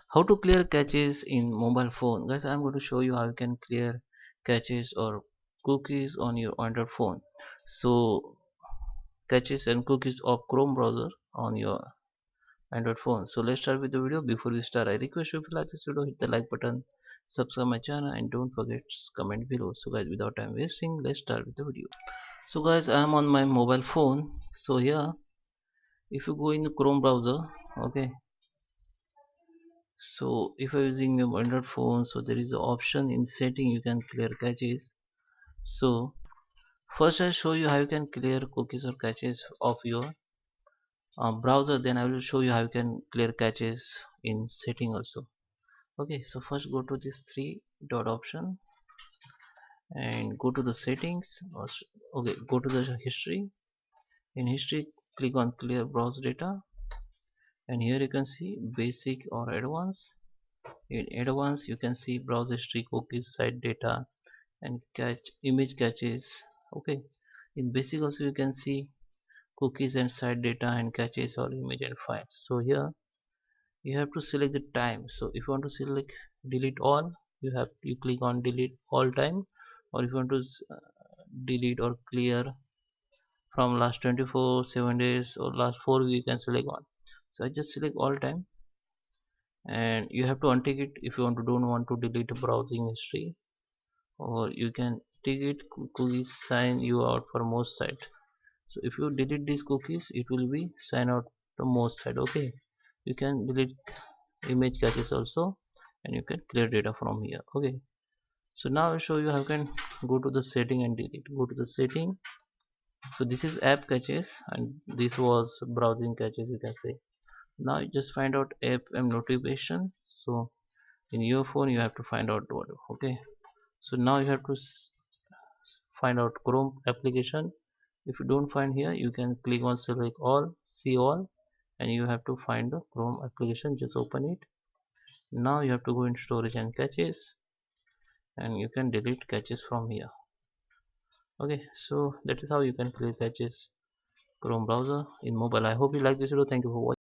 How to clear caches in mobile phone? Guys, I'm going to show you how you can clear caches or cookies on your Android phone. So caches and cookies of Chrome browser on your Android phone. So let's start with the video. Before we start, I request you, if you like this video, hit the like button, subscribe my channel, and don't forget to comment below. So guys, without time wasting, let's start with the video. So guys, I'm on my mobile phone. So here, if you go in the Chrome browser, okay, so if you're using your Android phone, so there is an option in setting you can clear caches. So first I'll show you how you can clear cookies or caches of your browser, then I will show you how you can clear caches in setting also. Okay, so first go to this three dot option and go to the settings. Okay, go to the history. In history, click on clear browse data, and here you can see basic or advanced. In advanced, you can see browse history, cookies, site data, and catch image caches. Okay, in basic also you can see cookies and site data and caches or image and file. So here you have to select the time. So if you want to select delete all, you click on delete all time, or if you want to delete or clear from last 24 7 days or last 4 weeks, you can select one. So I just select all time, and you have to untick it if you don't want to delete browsing history, or you can take it cookies sign you out for most site. So if you delete these cookies, it will be sign out the most site. Okay, you can delete image caches also, and you can clear data from here. Okay, so now I'll show you how you can go to the setting and delete. Go to the setting. So this is app caches and this was browsing caches, you can say. Now you just find out app and notification. So in your phone you have to find out what. Okay, so now you have to find out Chrome application. If you don't find here, you can click on select all, see all, and you have to find the Chrome application. Just open it. Now you have to go in storage and caches, and you can delete caches from here. Okay, so that is how you can clear caches Chrome browser in mobile. I hope you like this video. Thank you for watching.